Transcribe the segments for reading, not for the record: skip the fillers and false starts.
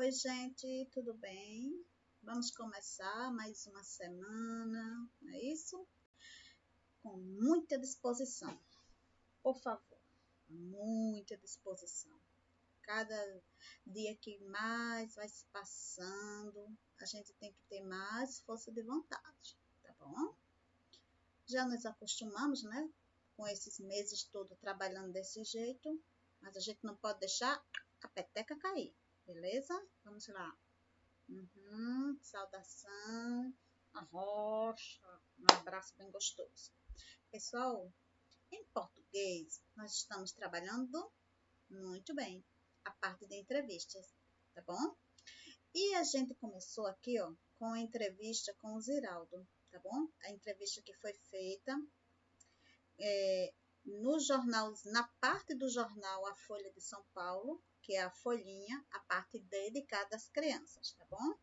Oi, gente, tudo bem? Vamos começar mais uma semana, não é isso? Com muita disposição, por favor, muita disposição. Cada dia que mais vai se passando, a gente tem que ter mais força de vontade, tá bom? Já nos acostumamos, né? Com esses meses todos trabalhando desse jeito, mas a gente não pode deixar a peteca cair, beleza? Vamos lá. Saudação, a rocha, um abraço bem gostoso. Pessoal, em português, nós estamos trabalhando muito bem a parte de entrevistas, tá bom? E a gente começou aqui, ó, com a entrevista com o Ziraldo, tá bom? A entrevista que foi feita no jornal, na parte do jornal A Folha de São Paulo, que é a folhinha, a parte dedicada às crianças, tá bom?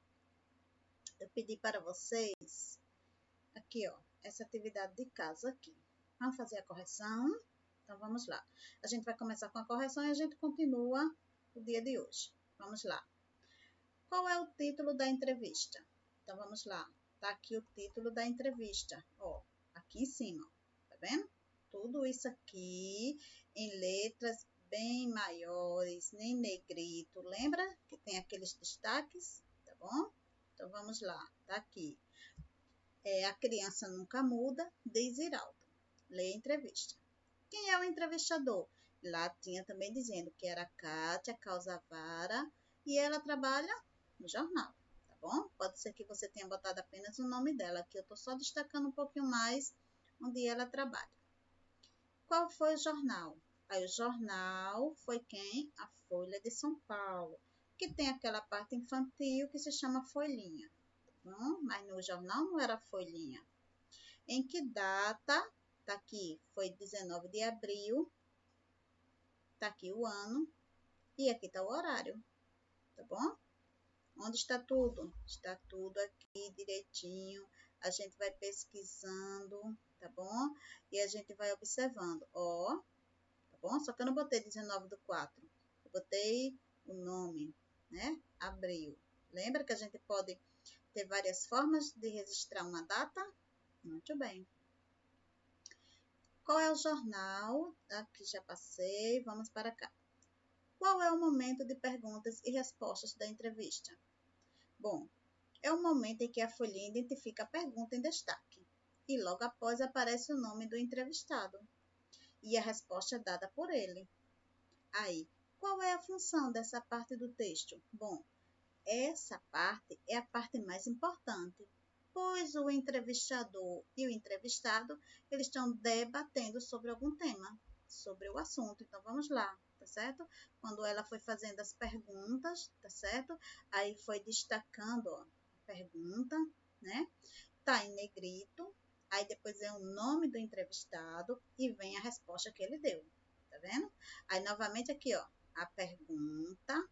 Eu pedi para vocês, aqui ó, essa atividade de casa aqui. Vamos fazer a correção? Então vamos lá. A gente vai começar com a correção e a gente continua o dia de hoje. Vamos lá. Qual é o título da entrevista? Então vamos lá. Tá aqui o título da entrevista, ó, aqui em cima, tá vendo? Tudo isso aqui em letras bem maiores, nem negrito. Lembra que tem aqueles destaques, tá bom? Então vamos lá, tá aqui. A criança nunca muda, diz Ziraldo. Lê a entrevista. Quem é o entrevistador? Lá tinha também dizendo que era Kátia Causavara e ela trabalha no jornal, tá bom? Pode ser que você tenha botado apenas o nome dela, aqui eu estou só destacando um pouquinho mais onde ela trabalha. Qual foi o jornal? Aí o jornal foi quem? A Folha de São Paulo, que tem aquela parte infantil que se chama folhinha. Bom, mas no jornal não era folhinha. Em que data? Tá aqui, foi 19 de abril. Tá aqui o ano. E aqui tá o horário. Tá bom? Onde está tudo? Está tudo aqui direitinho. A gente vai pesquisando, tá bom? E a gente vai observando. Ó, tá bom? Só que eu não botei 19/4. Eu botei o nome, né? Abril. Lembra que a gente pode ter várias formas de registrar uma data? Muito bem. Qual é o jornal? Aqui já passei, vamos para cá. Qual é o momento de perguntas e respostas da entrevista? Bom, é o momento em que a folhinha identifica a pergunta em destaque e logo após aparece o nome do entrevistado e a resposta é dada por ele. Aí, qual é a função dessa parte do texto? Bom, essa parte é a parte mais importante, pois o entrevistador e o entrevistado, eles estão debatendo sobre algum tema, sobre o assunto. Então, vamos lá, tá certo? Quando ela foi fazendo as perguntas, tá certo? Aí foi destacando, ó, a pergunta, né? Tá em negrito, aí depois é o nome do entrevistado e vem a resposta que ele deu, tá vendo? Aí, novamente aqui, ó, a pergunta,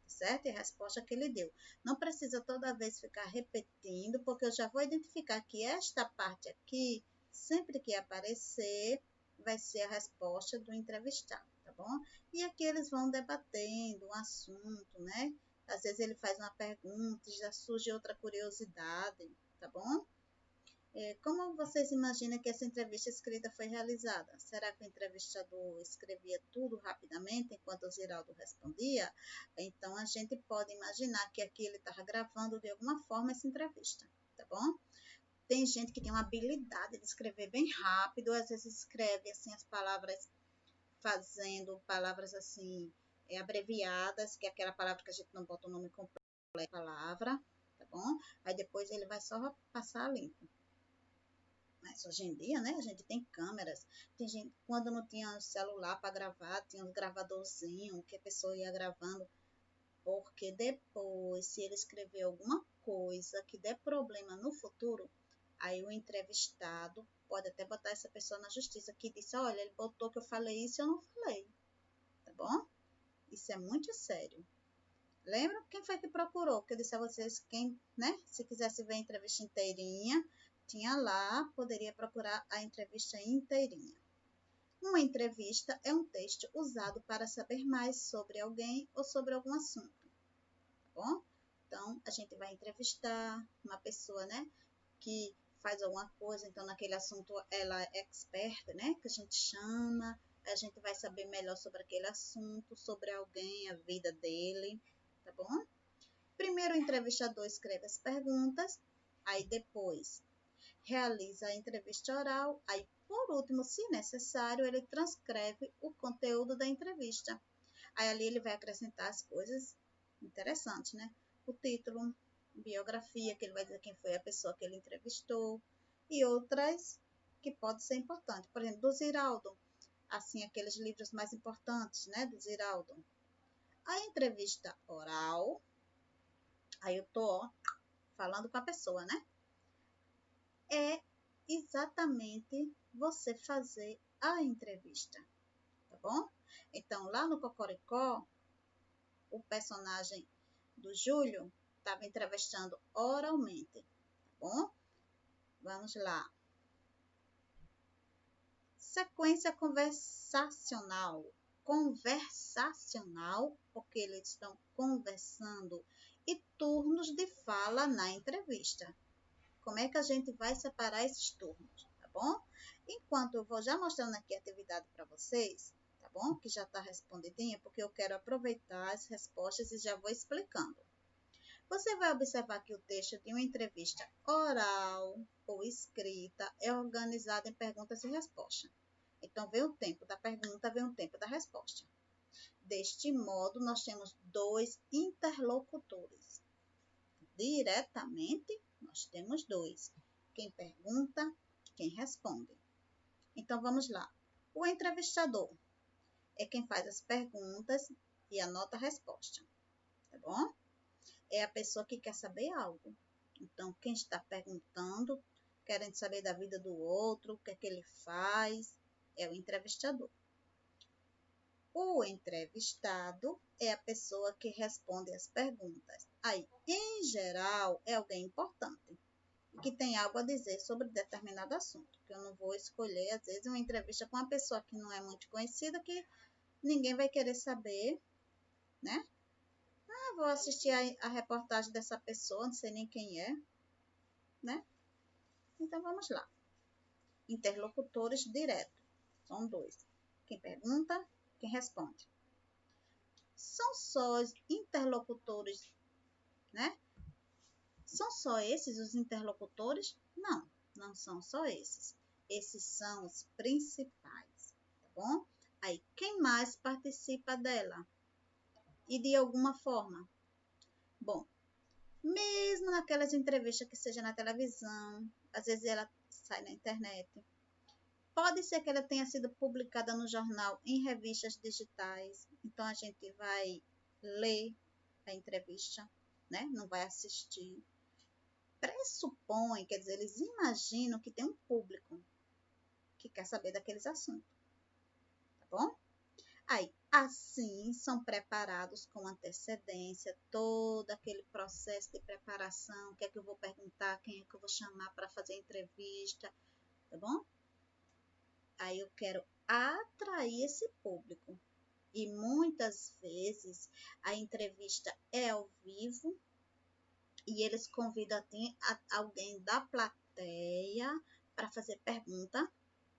certo? E a resposta que ele deu. Não precisa toda vez ficar repetindo, porque eu já vou identificar que esta parte aqui, sempre que aparecer, vai ser a resposta do entrevistado, tá bom? E aqui eles vão debatendo um assunto, né? Às vezes ele faz uma pergunta e já surge outra curiosidade, tá bom? Como vocês imaginam que essa entrevista escrita foi realizada? Será que o entrevistador escrevia tudo rapidamente enquanto o Ziraldo respondia? Então, a gente pode imaginar que aqui ele estava gravando de alguma forma essa entrevista, tá bom? Tem gente que tem uma habilidade de escrever bem rápido, às vezes escreve assim as palavras, fazendo palavras assim, abreviadas, que é aquela palavra que a gente não bota o nome completo da palavra, tá bom? Aí depois ele vai só passar limpo. Mas hoje em dia, né, a gente tem câmeras. Tem gente, quando não tinha celular para gravar, tinha um gravadorzinho que a pessoa ia gravando. Porque depois, se ele escrever alguma coisa que der problema no futuro, aí o entrevistado pode até botar essa pessoa na justiça, que disse, olha, ele botou que eu falei isso e eu não falei. Tá bom? Isso é muito sério. Lembra quem foi que procurou? Que eu disse a vocês, quem, né, se quisesse ver a entrevista inteirinha, tinha lá, poderia procurar a entrevista inteirinha. Uma entrevista é um texto usado para saber mais sobre alguém ou sobre algum assunto. bom? Então, a gente vai entrevistar uma pessoa, né, que faz alguma coisa, então naquele assunto ela é expert, né, que a gente chama, a gente vai saber melhor sobre aquele assunto, sobre alguém, a vida dele, tá bom? Primeiro o entrevistador escreve as perguntas, aí depois realiza a entrevista oral, aí por último, se necessário, ele transcreve o conteúdo da entrevista. Aí ali ele vai acrescentar as coisas interessantes, né? O título, biografia, que ele vai dizer quem foi a pessoa que ele entrevistou, e outras que podem ser importantes. Por exemplo, do Ziraldo, assim, aqueles livros mais importantes, né, do Ziraldo. A entrevista oral, aí eu tô falando com a pessoa, né? É exatamente você fazer a entrevista, tá bom? Então, lá no Cocoricó, o personagem do Júlio estava entrevistando oralmente, tá bom? Vamos lá. Sequência conversacional. Conversacional, porque eles estão conversando, e turnos de fala na entrevista. Como é que a gente vai separar esses turnos, tá bom? Enquanto eu vou já mostrando aqui a atividade para vocês, tá bom? Que já está respondidinha, porque eu quero aproveitar as respostas e já vou explicando. Você vai observar que o texto de uma entrevista oral ou escrita é organizado em perguntas e respostas. Então, vem o tempo da pergunta, vem o tempo da resposta. Deste modo, nós temos dois interlocutores. Diretamente, nós temos dois. Quem pergunta, quem responde. Então, vamos lá. O entrevistador é quem faz as perguntas e anota a resposta, tá bom? É a pessoa que quer saber algo. Então, quem está perguntando, querendo saber da vida do outro, o que é que ele faz, é o entrevistador. O entrevistado é a pessoa que responde as perguntas. Aí, em geral, é alguém importante, que tem algo a dizer sobre determinado assunto. Que eu não vou escolher, às vezes, uma entrevista com uma pessoa que não é muito conhecida, que ninguém vai querer saber, né? Ah, vou assistir a reportagem dessa pessoa, não sei nem quem é, né? Então, vamos lá. Interlocutores diretos. São dois. Quem pergunta, quem responde. São só os interlocutores, né? São só esses os interlocutores? Não, não são só esses. Esses são os principais, tá bom? Aí, quem mais participa dela? E de alguma forma? Bom, mesmo naquelas entrevistas que seja na televisão, às vezes ela sai na internet. Pode ser que ela tenha sido publicada no jornal, em revistas digitais. Então, a gente vai ler a entrevista, né? Não vai assistir. Pressupõe, quer dizer, eles imaginam que tem um público que quer saber daqueles assuntos, tá bom? Aí, assim, são preparados com antecedência todo aquele processo de preparação, o que é que eu vou perguntar, quem é que eu vou chamar para fazer a entrevista, tá bom? Aí eu quero atrair esse público. E muitas vezes a entrevista é ao vivo e eles convidam alguém da plateia para fazer pergunta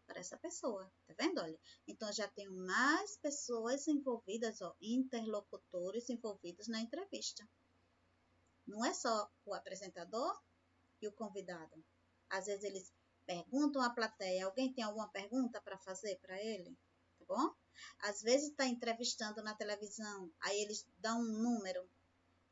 para essa pessoa, tá vendo? Olha, então já tenho mais pessoas envolvidas, ó, interlocutores envolvidos na entrevista. Não é só o apresentador e o convidado. Às vezes eles perguntam à plateia, alguém tem alguma pergunta para fazer para ele? Tá bom? Às vezes está entrevistando na televisão, aí eles dão um número.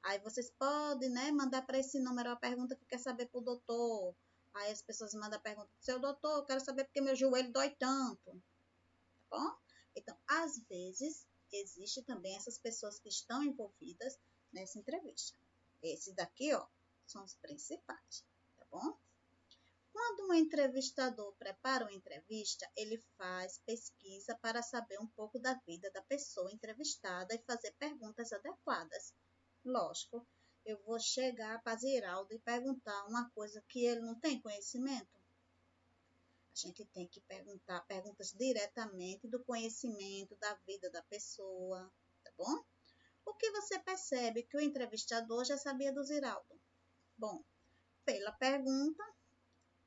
Aí vocês podem, né, mandar para esse número a pergunta que quer saber para o doutor. Aí as pessoas mandam a pergunta, seu doutor, eu quero saber porque meu joelho dói tanto. Tá bom? Então, às vezes, existe também essas pessoas que estão envolvidas nessa entrevista. Esses daqui, ó, são os principais, tá bom? Quando um entrevistador prepara uma entrevista, ele faz pesquisa para saber um pouco da vida da pessoa entrevistada e fazer perguntas adequadas. Lógico, eu vou chegar para Ziraldo e perguntar uma coisa que ele não tem conhecimento. A gente tem que perguntar perguntas diretamente do conhecimento da vida da pessoa, tá bom? O que você percebe que o entrevistador já sabia do Ziraldo? Bom, pela pergunta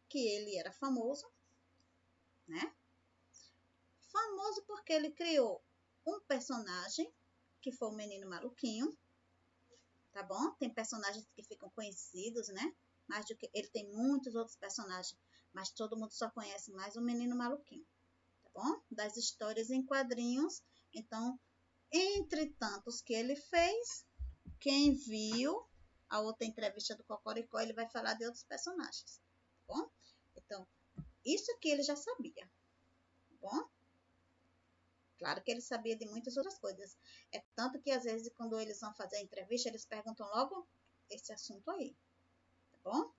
que ele era famoso, né? Famoso porque ele criou um personagem, que foi o Menino Maluquinho, tá bom? Tem personagens que ficam conhecidos, né? Mais do que ele tem muitos outros personagens, mas todo mundo só conhece mais o Menino Maluquinho, tá bom? Das histórias em quadrinhos. Então, entre tantos que ele fez, quem viu a outra entrevista do Cocoricó, ele vai falar de outros personagens, tá bom? Então, isso aqui ele já sabia, tá bom? Claro que ele sabia de muitas outras coisas. É tanto que, às vezes, quando eles vão fazer a entrevista, eles perguntam logo esse assunto aí, tá bom?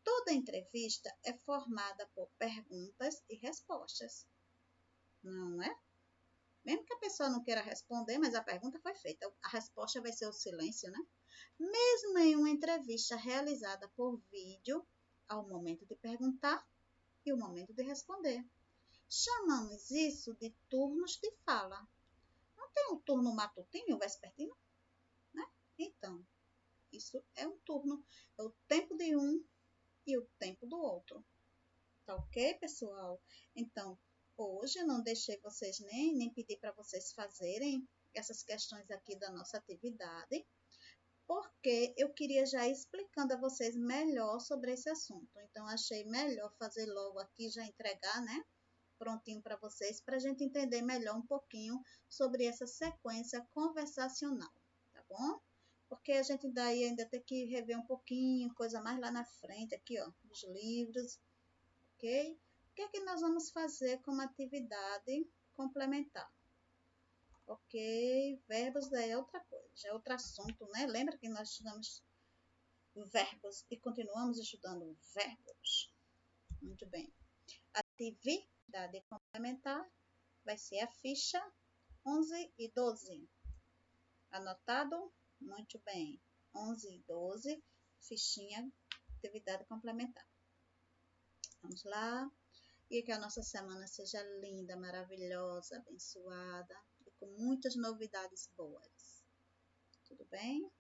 Toda entrevista é formada por perguntas e respostas, não é? Mesmo que a pessoa não queira responder, mas a pergunta foi feita, a resposta vai ser o silêncio, né? Mesmo em uma entrevista realizada por vídeo, há o momento de perguntar e o momento de responder. Chamamos isso de turnos de fala. Não tem um turno matutino e o vespertino, né? Então, isso é um turno, é o tempo de um e o tempo do outro. Tá ok, pessoal? Então, hoje eu não deixei vocês nem pedir para vocês fazerem essas questões aqui da nossa atividade, porque eu queria já ir explicando a vocês melhor sobre esse assunto. Então, achei melhor fazer logo aqui, já entregar, né? Prontinho para vocês, para a gente entender melhor um pouquinho sobre essa sequência conversacional, tá bom? Porque a gente daí ainda tem que rever um pouquinho, coisa mais lá na frente, aqui, ó, os livros, ok? O que é que nós vamos fazer como atividade complementar? Ok, verbos daí é outra coisa, já é outro assunto, né? Lembra que nós estudamos verbos e continuamos estudando verbos? Muito bem. Atividade complementar vai ser a ficha 11 e 12. Anotado? Muito bem. 11 e 12, fichinha, atividade complementar. Vamos lá. E que a nossa semana seja linda, maravilhosa, abençoada e com muitas novidades boas. Tudo bem?